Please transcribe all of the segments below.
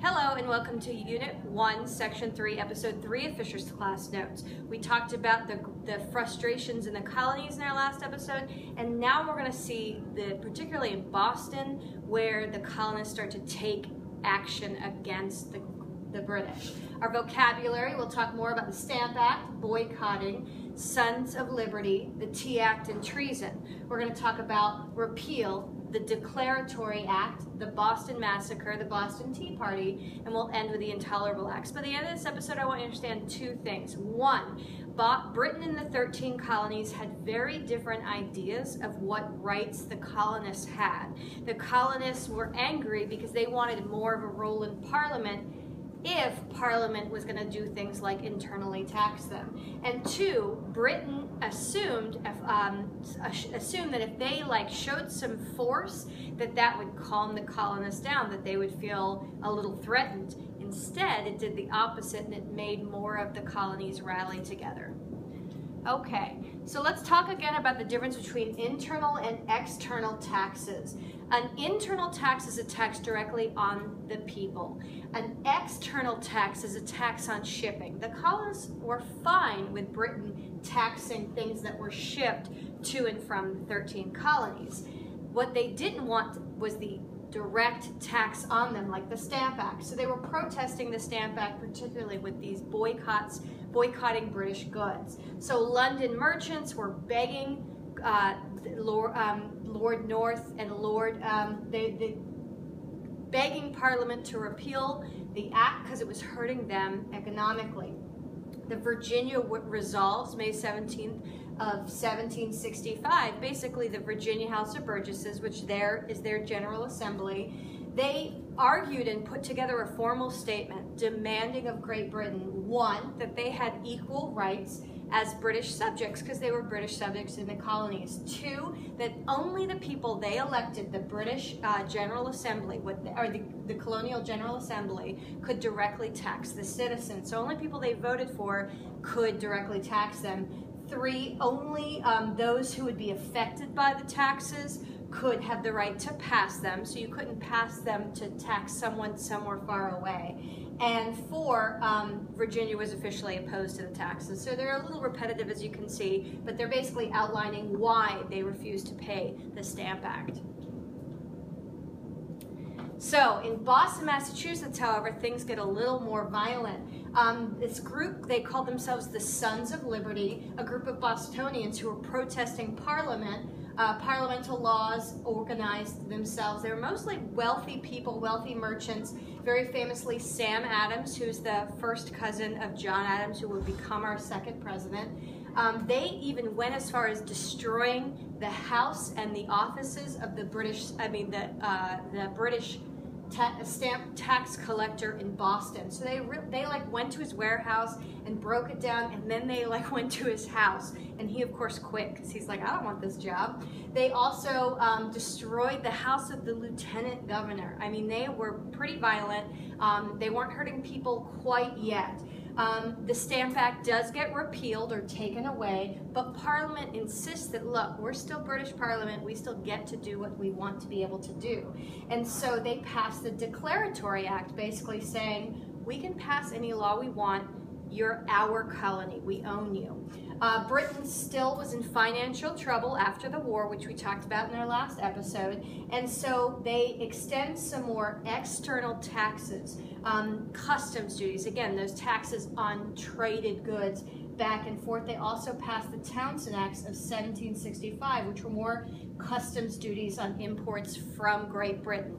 Hello and welcome to Unit 1, Section 3, Episode 3 of Fisher's Class Notes. We talked about the frustrations in the colonies in our last episode, and now we're going to see, particularly in Boston, where the colonists start to take action against the British. Our vocabulary, we'll talk more about the Stamp Act, boycotting, Sons of Liberty, the Tea Act, and treason. We're going to talk about repeal, the Declaratory Act, the Boston Massacre, the Boston Tea Party, and we'll end with the Intolerable Acts. By the end of this episode, I want you to understand two things. One, Britain and the 13 colonies had very different ideas of what rights the colonists had. The colonists were angry because they wanted more of a role in Parliament if Parliament was going to do things like internally tax them. And two, Britain assumed that if they showed some force, that would calm the colonists down, that they would feel a little threatened. Instead, it did the opposite, and it made more of the colonies rally together. Okay, so let's talk again about the difference between internal and external taxes. An internal tax is a tax directly on the people. An external tax is a tax on shipping. The colonists were fine with Britain taxing things that were shipped to and from the 13 colonies. What they didn't want was the direct tax on them, like the Stamp Act. So they were protesting the Stamp Act, particularly with these boycotting British goods. So London merchants were begging Lord North and begging Parliament to repeal the act because it was hurting them economically. The Virginia Resolves, May 17th of 1765, basically the Virginia House of Burgesses, which there is their General Assembly, they argued and put together a formal statement demanding of Great Britain, one, that they had equal rights as British subjects because they were British subjects in the colonies. Two, that only the people they elected, the British General Assembly, the Colonial General Assembly, could directly tax the citizens. So only people they voted for could directly tax them. Three, only those who would be affected by the taxes could have the right to pass them, so you couldn't pass them to tax someone somewhere far away. And four, Virginia was officially opposed to the taxes. So they're a little repetitive, as you can see, but they're basically outlining why they refused to pay the Stamp Act. So in Boston, Massachusetts, however, things get a little more violent. This group, they called themselves the Sons of Liberty, a group of Bostonians who were protesting Parliament. Parliamental laws organized themselves. They were mostly wealthy people, wealthy merchants. Very famously, Sam Adams, who's the first cousin of John Adams, who would become our second president. They even went as far as destroying the house and the offices of the British stamp tax collector in Boston. So they went to his warehouse and broke it down, and then they went to his house, and he of course quit because he's like, I don't want this job. They also destroyed the house of the lieutenant governor. I mean, they were pretty violent. They weren't hurting people quite yet. The Stamp Act does get repealed or taken away, but Parliament insists that, look, we're still British Parliament, we still get to do what we want to be able to do. And so they passed the Declaratory Act, basically saying, we can pass any law we want, you're our colony, we own you. Britain still was in financial trouble after the war, which we talked about in our last episode, and so they extend some more external taxes, customs duties, again, those taxes on traded goods back and forth. They also passed the Townshend Acts of 1765, which were more customs duties on imports from Great Britain.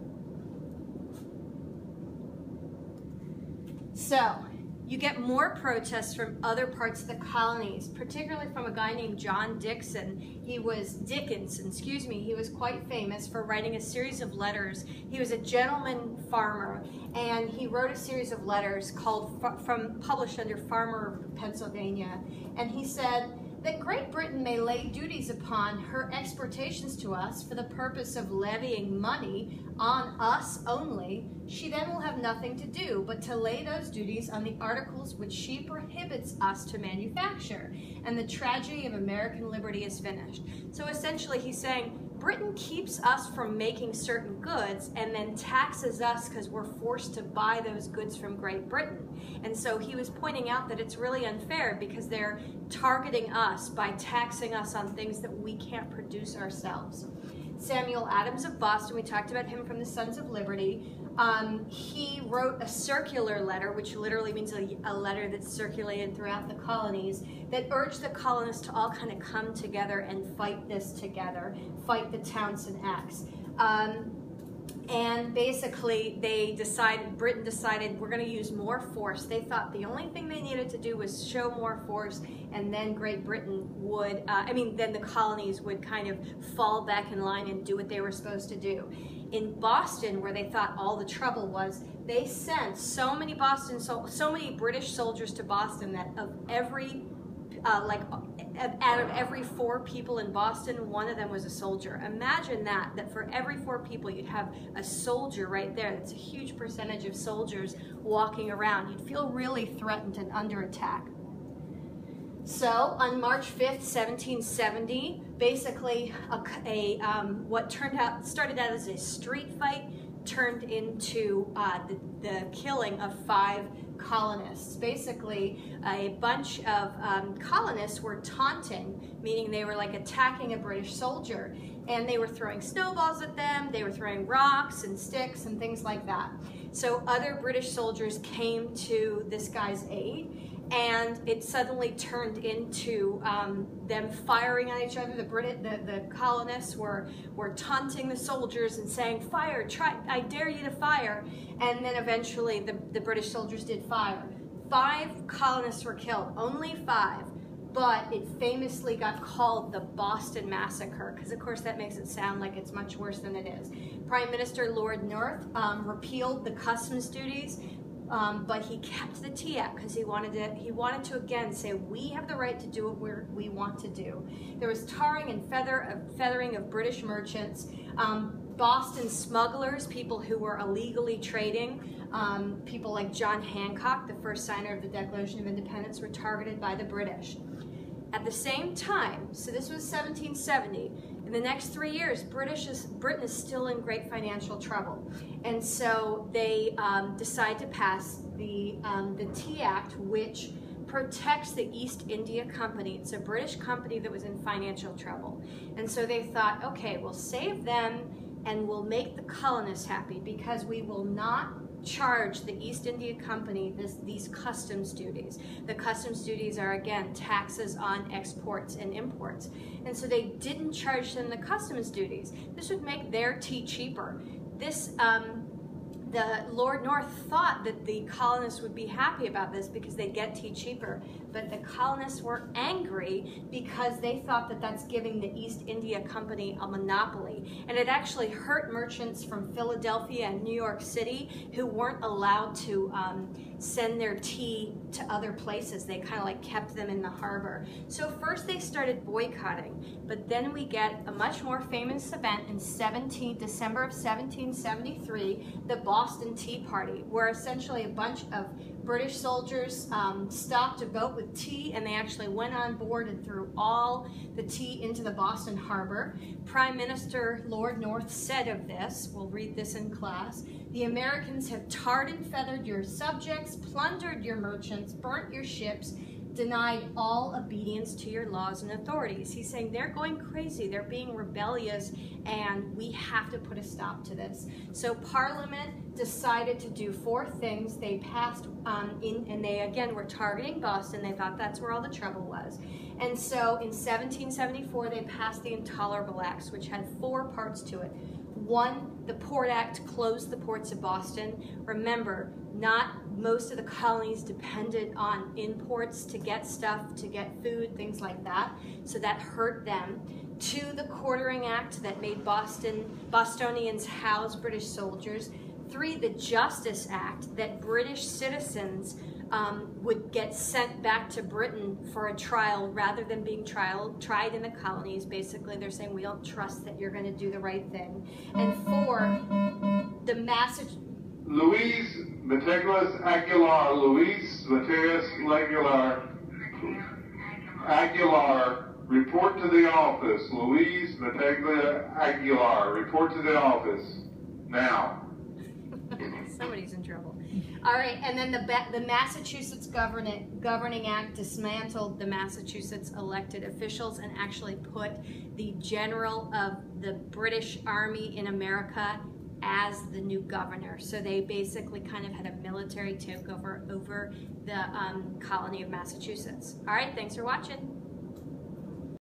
So, you get more protests from other parts of the colonies, particularly from a guy named John Dickens. He was quite famous for writing a series of letters. He was a gentleman farmer, and he wrote a series of letters published under Farmer of Pennsylvania. And he said that Great Britain may lay duties upon her exportations to us for the purpose of levying money on us only. She then will have nothing to do but to lay those duties on the articles which she prohibits us to manufacture, and the tragedy of American liberty is finished. So essentially he's saying Britain keeps us from making certain goods and then taxes us because we're forced to buy those goods from Great Britain. And so he was pointing out that it's really unfair because they're targeting us by taxing us on things that we can't produce ourselves. Samuel Adams of Boston, we talked about him from the Sons of Liberty. He wrote a circular letter, which literally means a letter that's circulated throughout the colonies, that urged the colonists to all kind of come together and fight this together, fight the Townshend Acts. And basically Britain decided we're going to use more force. They thought the only thing they needed to do was show more force, and then Great Britain would, then the colonies would kind of fall back in line and do what they were supposed to do. In Boston, where they thought all the trouble was, they sent so many British soldiers to Boston that out of every 4 people in Boston, 1 of them was a soldier. Imagine that for every 4 people, you'd have a soldier right there. That's a huge percentage of soldiers walking around. You'd feel really threatened and under attack. So on March 5th, 1770, basically what started out as a street fight turned into the killing of 5 colonists. Basically, a bunch of colonists were taunting, meaning they were like attacking a British soldier, and they were throwing snowballs at them, they were throwing rocks and sticks and things like that. So other British soldiers came to this guy's aid, and it suddenly turned into them firing on each other. The colonists were taunting the soldiers and saying, "Fire! I dare you to fire!" And then eventually the British soldiers did fire. 5 colonists were killed, only 5. But it famously got called the Boston Massacre, because of course that makes it sound like it's much worse than it is. Prime Minister Lord North repealed the customs duties, but he kept the Tea Act because he wanted to again say we have the right to do what we want to do. There was tarring and feathering of British merchants. Boston smugglers, people who were illegally trading, people like John Hancock, the first signer of the Declaration of Independence, were targeted by the British. At the same time, so this was 1770, in the next 3 years, Britain is still in great financial trouble. And so they decide to pass the Tea Act, which protects the East India Company. It's a British company that was in financial trouble. And so they thought, okay, we'll save them and we'll make the colonists happy because we will not charge the East India Company these customs duties. The customs duties are, again, taxes on exports and imports. And so they didn't charge them the customs duties. This would make their tea cheaper. The Lord North thought that the colonists would be happy about this because they'd get tea cheaper, but the colonists were angry because they thought that that's giving the East India Company a monopoly. And it actually hurt merchants from Philadelphia and New York City who weren't allowed to send their tea to other places. They kind of like kept them in the harbor. So first they started boycotting, but then we get a much more famous event in December of 1773, the Boston Tea Party, where essentially a bunch of British soldiers stopped a boat with tea, and they actually went on board and threw all the tea into the Boston harbor. Prime Minister Lord North said of this, we'll read this in class, "The Americans have tarred and feathered your subjects, plundered your merchants, burnt your ships, denied all obedience to your laws and authorities." He's saying they're going crazy, they're being rebellious, and we have to put a stop to this. So Parliament decided to do 4 things. They passed and they again were targeting Boston. They thought that's where all the trouble was. And so in 1774 they passed the Intolerable Acts, which had 4 parts to it. 1, the Port Act closed the ports of Boston. Remember, not most of the colonies depended on imports to get stuff, to get food, things like that. So that hurt them. 2, the Quartering Act that made Bostonians house British soldiers. 3, the Justice Act that British citizens would get sent back to Britain for a trial rather than being tried in the colonies. Basically, they're saying we don't trust that you're going to do the right thing. And 4, the Luis Mateus Aguilar Report to the office. Louise Meteglia Aguilar, report to the office now. Somebody's in trouble. All right, and then the Massachusetts Governing Act dismantled the Massachusetts elected officials and actually put the general of the British Army in America as the new governor. So they basically kind of had a military takeover over the colony of Massachusetts. All right, thanks for watching.